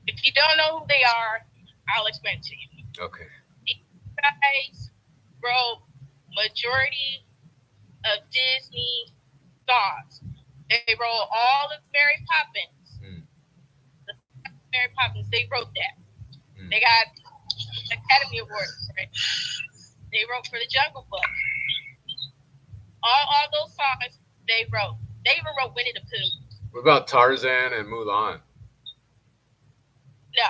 If you don't know who they are, I'll explain it to you. Okay. These guys wrote majority of Disney songs. They wrote all of Mary Poppins. The Mary Poppins, they wrote that. They got Academy Awards for it. They wrote for the Jungle Book. All those songs they wrote. They even wrote Winnie the Pooh. What about Tarzan and Mulan? No.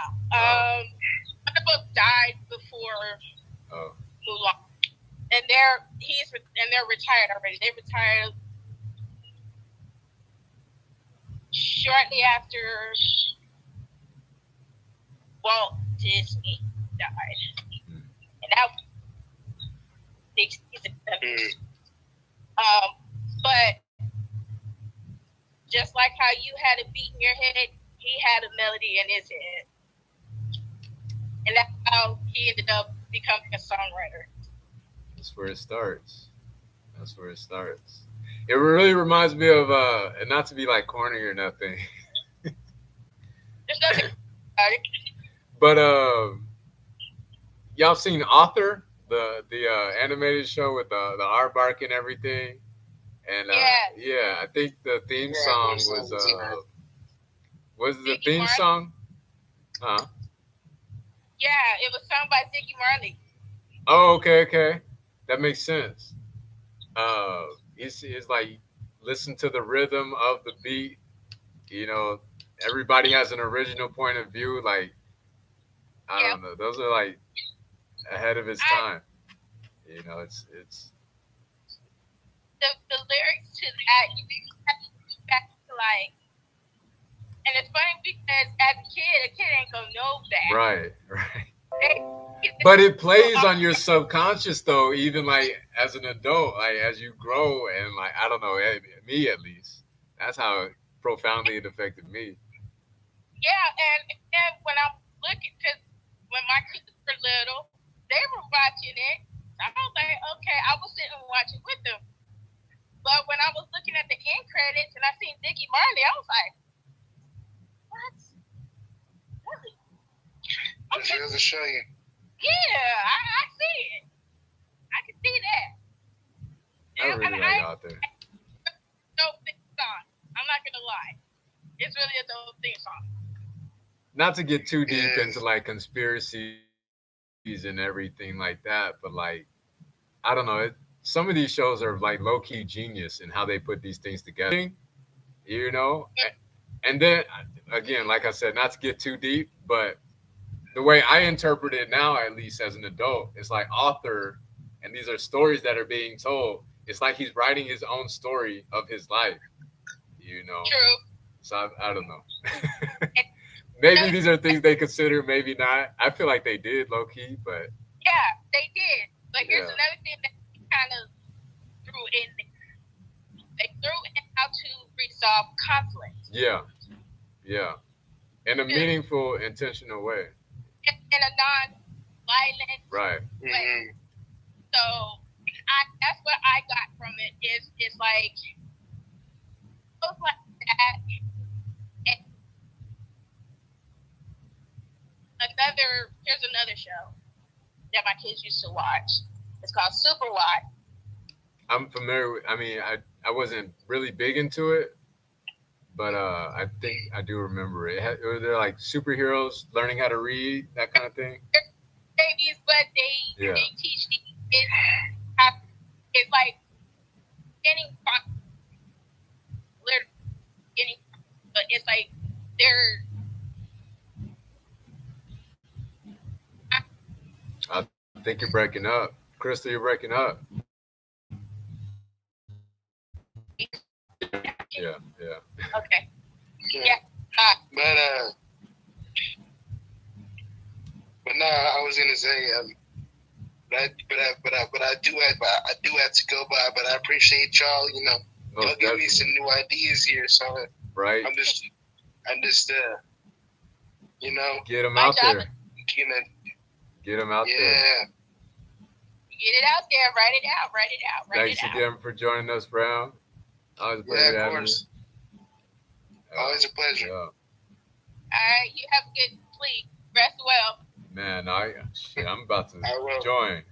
The book died before Mulan. And they're retired already. They retired shortly after Walt Disney died. And that was 60s and 70s. But just like how you had a beat in your head, he had a melody in his head. And that's how he ended up becoming a songwriter. That's where it starts. That's where it starts. It really reminds me of, and not to be like corny or nothing. There's nothing about it. But y'all seen Author, the animated show with the aardvark and everything? And yeah, I think the theme song was the Ziggy theme Marley? song? Huh? Yeah, it was sung by Ziggy Marley. Oh, okay. That makes sense. It's like listen to the rhythm of the beat. You know, everybody has an original point of view. Like, I don't know, those are like ahead of its time. You know, it's the lyrics to that, you have to go back to like, and it's funny because as a kid ain't gonna know that. Right. But it plays on your subconscious though, even like as an adult, like as you grow, and like I don't know, me at least, that's how profoundly it affected me. Yeah, and when I'm looking, because when my kids were little, they were watching it. I was like, okay, I was sitting and watching with them. But when I was looking at the end credits and I seen Ziggy Marley, I was like, what? Really? Okay. It goes to show you. Yeah, I see it. I can see that. I really like Out There. Dope theme song. I'm not gonna lie. It's really a dope theme song. Not to get too deep into like conspiracies and everything like that, but like I don't know, some of these shows are like low key genius in how they put these things together. You know, and then again, like I said, not to get too deep, but the way I interpret it now, at least as an adult, it's like author, and these are stories that are being told. It's like he's writing his own story of his life. You know, True. so I don't know. And Maybe these are things they consider, maybe not. I feel like they did low key, but yeah, they did. But here's Yeah. another thing that they kind of threw in there. They threw in how to resolve conflict yeah, yeah, in a meaningful, intentional way. in a non-violent Right. way. Mm-hmm. So that's what I got from it. Is like stuff like that. And here's another show that my kids used to watch. It's called Super Y. I'm familiar with. I mean, I wasn't really big into it, but I think I do remember it. They're like superheroes learning how to read, that kind of thing. Babies, but Yeah. they teach these kids how. It's like getting literally getting, but it's like they're. I think you're breaking up, Crystal. You're breaking up. Yeah, yeah. Okay. Yeah. Yeah. But no, I was gonna say, but I do have to go by. But I appreciate y'all. You know, y'all Most give me definitely. some new ideas here. So Right. I'm just you know, Get them My out job there. you know, Get them out there. yeah. Get it out there. Write it out. Write it out. Write Thanks it out. again for joining us, Brown. Always a pleasure Yeah, of having course. you. Always a pleasure. Yeah. All right. You have a good sleep. Rest well. Man, I'm about to I will. join.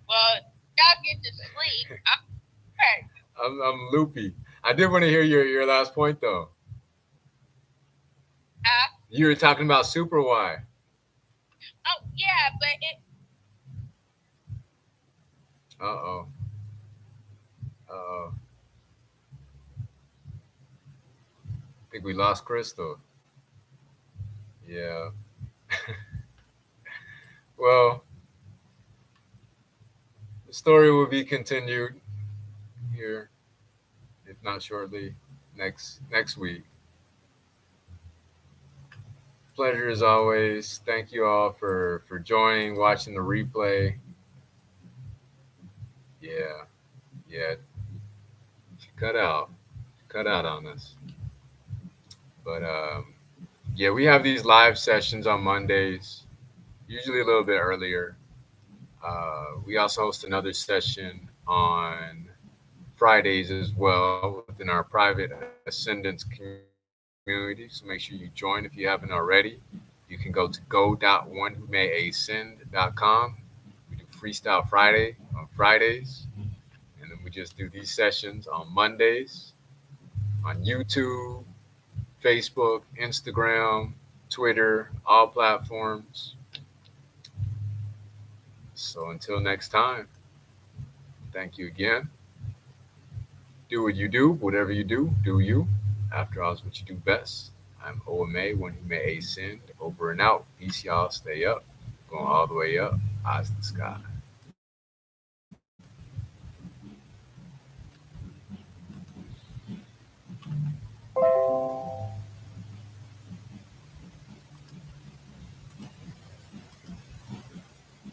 Well, y'all get to sleep. Okay. I'm loopy. I did want to hear your last point though. You were talking about Super Y. Oh yeah, but it. Uh-oh. Uh-oh. I think we lost Crystal. Yeah. Well, the story will be continued here, if not shortly, next week. Pleasure as always. Thank you all for joining, watching the replay. Yeah, yeah. Cut out, cut out on us. But yeah, we have these live sessions on Mondays, usually a little bit earlier. We also host another session on Fridays as well within our private Ascendance community. So make sure you join if you haven't already. You can go to go.onewhomayascend.com. We do Freestyle Friday on Fridays. And then we just do these sessions on Mondays on YouTube, Facebook, Instagram, Twitter, all platforms. So until next time, thank you again. Do what you do, whatever you do you. After all, is what you do best. I'm OMA, one who may ascend. Over and out. Peace, y'all. Stay up. Going all the way up. Eyes to the sky.